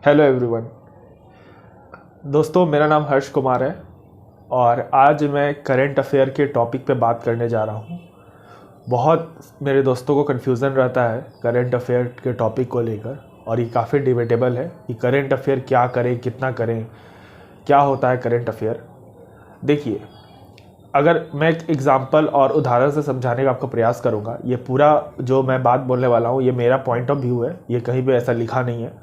Hello everyone. दोस्तों, मेरा नाम हर्ष कुमार है और आज मैं करंट अफेयर के टॉपिक पे बात करने जा रहा हूँ। बहुत मेरे दोस्तों को कन्फ्यूज़न रहता है करंट अफेयर के टॉपिक को लेकर और ये काफ़ी डिबेटेबल है कि करंट अफेयर क्या करें, कितना करें, क्या होता है करंट अफेयर। देखिए, अगर मैं एक एग्ज़ाम्पल और उदाहरण से समझाने का आपको प्रयास करूँगा, ये पूरा जो मैं बात बोलने वाला हूँ ये मेरा पॉइंट ऑफ व्यू है, ये कहीं भी ऐसा लिखा नहीं है,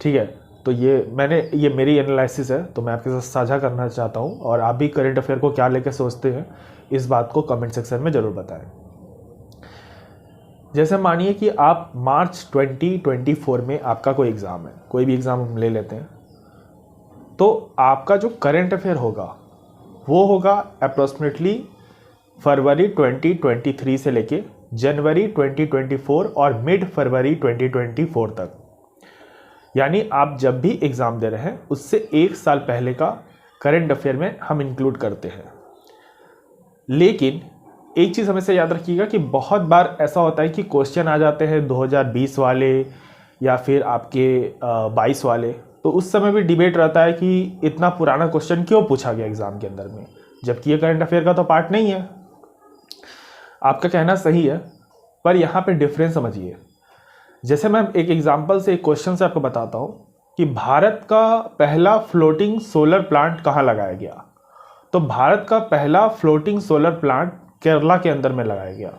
ठीक है। तो ये मेरी एनालिसिस है, तो मैं आपके साथ साझा करना चाहता हूँ और आप भी करंट अफेयर को क्या लेकर सोचते हैं इस बात को कमेंट सेक्शन में ज़रूर बताएं। जैसे मानिए कि आप मार्च 2024 में आपका कोई एग्ज़ाम है, कोई भी एग्ज़ाम हम ले लेते हैं, तो आपका जो करंट अफेयर होगा वो होगा अप्रॉक्सीमेटली फरवरी 2023 से लेके जनवरी 2024 और मिड फरवरी 2024 तक। यानी आप जब भी एग्ज़ाम दे रहे हैं उससे एक साल पहले का करंट अफेयर में हम इंक्लूड करते हैं। लेकिन एक चीज़ हमेशा याद रखिएगा कि बहुत बार ऐसा होता है कि क्वेश्चन आ जाते हैं 2020 वाले या फिर आपके 22 वाले, तो उस समय भी डिबेट रहता है कि इतना पुराना क्वेश्चन क्यों पूछा गया एग्ज़ाम के अंदर में, जबकि ये करंट अफेयर का तो पार्ट नहीं है। आपका कहना सही है, पर यहाँ पे डिफरेंस समझिए। जैसे मैं एक एग्जांपल से, एक क्वेश्चन से आपको बताता हूँ कि भारत का पहला फ्लोटिंग सोलर प्लांट कहाँ लगाया गया। तो भारत का पहला फ्लोटिंग सोलर प्लांट केरला के अंदर में लगाया गया।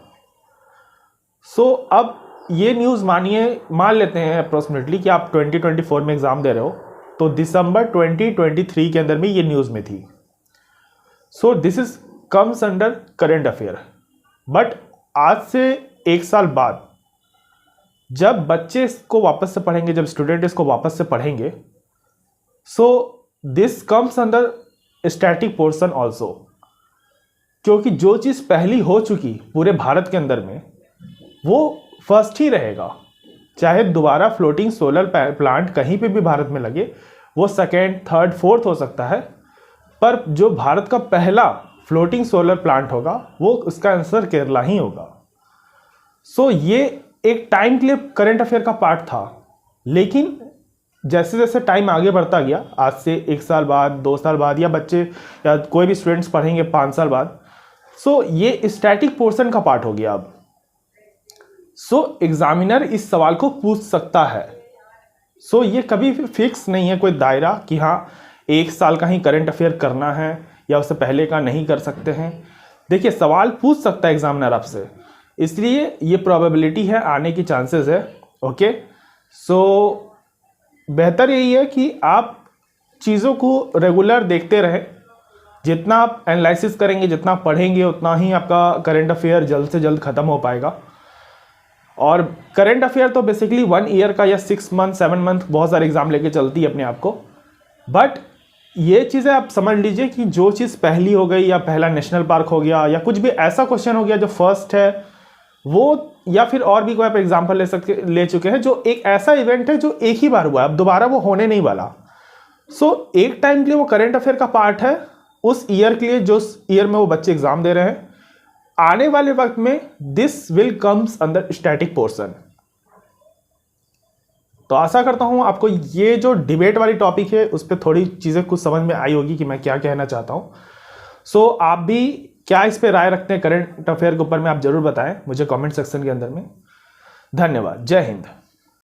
अब ये न्यूज़ मान लेते हैं अप्रोक्सीमेटली कि आप 2024 में एग्ज़ाम दे रहे हो, तो दिसंबर 2023 के अंदर में ये न्यूज़ में थी। This is comes under current affair. But आज से एक साल बाद जब बच्चे इसको वापस से पढ़ेंगे, जब स्टूडेंट इसको वापस से पढ़ेंगे, this comes under static portion also, क्योंकि जो चीज़ पहली हो चुकी पूरे भारत के अंदर में वो फर्स्ट ही रहेगा। चाहे दोबारा फ्लोटिंग सोलर प्लांट कहीं पे भी भारत में लगे, वो सेकेंड, थर्ड, फोर्थ हो सकता है, पर जो भारत का पहला फ्लोटिंग सोलर प्लांट होगा वो उसका आंसर केरला ही होगा। ये एक टाइम के लिए करंट अफेयर का पार्ट था, लेकिन जैसे जैसे टाइम आगे बढ़ता गया, आज से एक साल बाद, 2 साल बाद, या बच्चे या कोई भी स्टूडेंट्स पढ़ेंगे 5 साल बाद, ये स्टैटिक पोर्शन का पार्ट हो गया अब। एग्जामिनर इस सवाल को पूछ सकता है। ये कभी फिक्स नहीं है कोई दायरा कि हाँ एक साल का ही करंट अफेयर करना है या उससे पहले का नहीं कर सकते हैं। देखिए, सवाल पूछ सकता है एग्जामिनर आपसे, इसलिए ये प्रोबेबिलिटी है, आने की चांसेस है। ओके, बेहतर यही है कि आप चीज़ों को रेगुलर देखते रहें। जितना आप एनालिसिस करेंगे, जितना पढ़ेंगे, उतना ही आपका करंट अफेयर जल्द से जल्द ख़त्म हो पाएगा। और करंट अफेयर तो बेसिकली 1 ईयर का या 6 मंथ, 7 मंथ बहुत सारे एग्जाम लेके चलती है अपने आप को। बट ये चीज़ें आप समझ लीजिए कि जो चीज़ पहली हो गई, या पहला नेशनल पार्क हो गया, या कुछ भी ऐसा क्वेश्चन हो गया जो फर्स्ट है वो, या फिर और भी कोई आप एग्जाम्पल ले चुके हैं जो एक ऐसा इवेंट है जो एक ही बार हुआ है, अब दोबारा वो होने नहीं वाला। एक टाइम के लिए वो करंट अफेयर का पार्ट है, उस ईयर के लिए, जो ईयर में वो बच्चे एग्जाम दे रहे हैं। आने वाले वक्त में this will comes under static portion. तो आशा करता हूं आपको ये जो डिबेट वाली टॉपिक है उस पर थोड़ी चीज़ें कुछ समझ में आई होगी कि मैं क्या कहना चाहता हूं। आप भी क्या इस पे राय रखते हैं करंट अफेयर के ऊपर में, आप जरूर बताएं मुझे कमेंट सेक्शन के अंदर में। धन्यवाद। जय हिंद।